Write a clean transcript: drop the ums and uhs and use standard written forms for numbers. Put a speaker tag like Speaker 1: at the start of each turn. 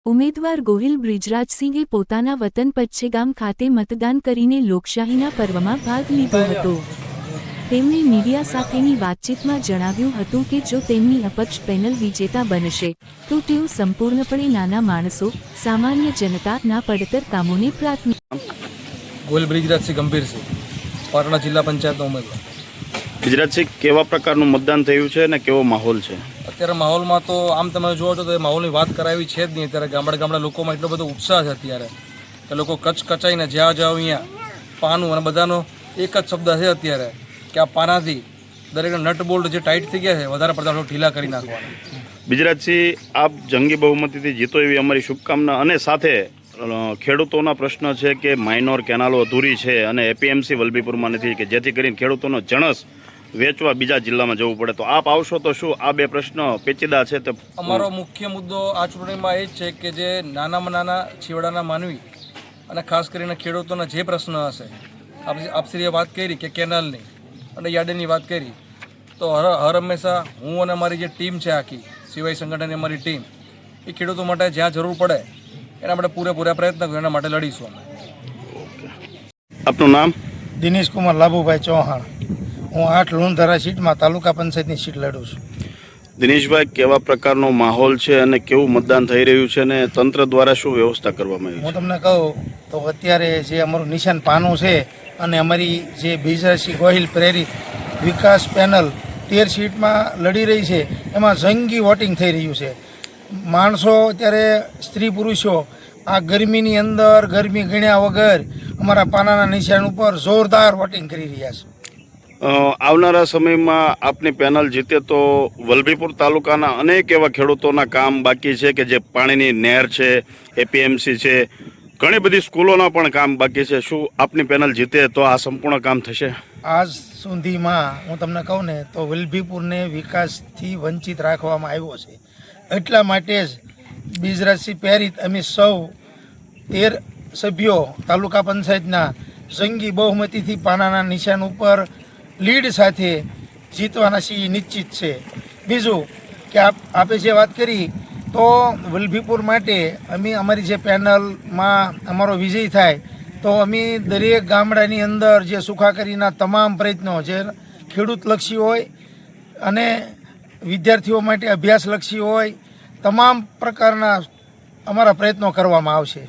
Speaker 1: ઉમેદવાર ગોહિલ બ્રિજરાજસિંહે પોતાના વતન પચ્છેગામ ખાતે મતદાન કરીને લોકશાહીના પર્વમાં ભાગ લીધો હતો। તેમણે મીડિયા સાથેની વાતચીતમાં જણાવ્યું હતું કે જો તેમની અપક્ષ પેનલ વિજેતા બનશે તો તેઓ સંપૂર્ણપણે નાના માણસો, સામાન્ય જનતાના પડતર કામોને પ્રાથમિકતા।
Speaker 2: ગોહિલ બ્રિજરાજસિંહ ગંભીરસિંહ, પાટણા જિલ્લા પંચાયતનો ઉમેદવાર।
Speaker 3: બ્રિજરાજસિંહ, કેવા પ્રકારનું મતદાન થયું છે અને કેવો માહોલ છે?
Speaker 2: અત્યારે માહોલમાં તો આમ તમે જુઓ છો તો એ માહોલની વાત કરાવી છે જ નહીં। અત્યારે ગામડા લોકોમાં એટલો બધો ઉત્સાહ છે અત્યારે કે લોકો કચાઈને જ્યાં જાઓ અહીંયા પાનું, અને બધાનો એક જ શબ્દ છે અત્યારે કે આ પાનાથી દરેકના નટ બોલ્ટ જે ટાઈટ થઈ ગયા છે વધારે પડતા ઢીલા કરી નાખવાના।
Speaker 3: બ્રિજરાજસિંહ, આપ જંગી બહુમતીથી જીતો એવી અમારી શુભકામના, અને સાથે ખેડૂતોના પ્રશ્ન છે કે માઇનોર કેનાલો અધૂરી છે અને એપીએમસી વલભીપુરમાં નથી, કે જેથી કરીને ખેડૂતોનો જણસ વેચવા બીજા જિલ્લામાં જવું પડે, તો આપ આવશો તો શું આ બે પ્રશ્ન પેચીદા છે? તો
Speaker 2: અમારો મુખ્ય મુદ્દો આ ચૂંટણીમાં એ જ છે કે જે નાનામાં નાના છેવાડાના માનવી અને ખાસ કરીને ખેડૂતોના જે પ્રશ્ન હશે, આપશ્રીએ વાત કરી કે કેનાલની અને યાર્ડની વાત કરી, તો હર હંમેશા હું અને અમારી જે ટીમ છે આખી સિવાય સંગઠનની અમારી ટીમ એ ખેડૂતો માટે જ્યાં જરૂર પડે એના માટે પૂરેપૂરા પ્રયત્ન કરીએ, એના માટે લડીશું અમે।
Speaker 3: આપનું નામ?
Speaker 4: દિનેશ કુમાર લાભુભાઈ ચૌહાણ। હું 8 લુણધરા સીટમાં તાલુકા પંચાયતની સીટ લડું છું।
Speaker 3: દિનેશભાઈ, કેવા પ્રકારનો માહોલ છે અને કેવું મતદાન થઈ રહ્યું છે અને તંત્ર દ્વારા શું વ્યવસ્થા કરવામાં આવી
Speaker 4: હું
Speaker 3: છે?
Speaker 4: તમને કહું તો અત્યારે જે અમારું નિશાન પાનું છે અને અમારી જે બ્રિજરાજસિંહ ગોહિલ પ્રેરિત વિકાસ પેનલ 13 સીટમાં લડી રહી છે, એમાં જંગી વોટિંગ થઈ રહ્યું છે। માણસો અત્યારે સ્ત્રી પુરુષો આ ગરમીની અંદર ગરમી ગણ્યા વગર અમારા પાનાના નિશાન ઉપર જોરદાર વોટિંગ કરી રહ્યા છે।
Speaker 3: આવનારા સમયમાં આપની પેનલ જીતે તો વલભીપુર તાલુકાના અનેક એવા ખેડૂતોના કામ બાકી છે કે જે પાણીની નહેર છે, એપીએમસી છે, ઘણી બધી સ્કૂલોના પણ કામ બાકી છે। શું આપની પેનલ જીતે તો આ સંપૂર્ણ કામ થશે?
Speaker 4: આજ સુધીમાં હું તમને કહું ને તો વલભીપુરને વિકાસથી વંચિત રાખવામાં આવ્યો છે, એટલા માટે જ બ્રિજરાજસિંહ પ્રેરિત અમે સૌ 13 સભ્યો તાલુકા પંચાયતના જંગી બહુમતીથી પાનાના નિશાન ઉપર લીડ સાથે જીતવાના છીએ નિશ્ચિત છે। બીજું કે આપે જે વાત કરી તો વલભીપુર માટે અમે અમારી જે પેનલમાં અમારો વિજય થાય તો અમે દરેક ગામડાની અંદર જે સુખાકારીના તમામ પ્રયત્નો જે ખેડૂતલક્ષી હોય અને વિદ્યાર્થીઓ માટે અભ્યાસલક્ષી હોય, તમામ પ્રકારના અમારા પ્રયત્નો કરવામાં આવશે।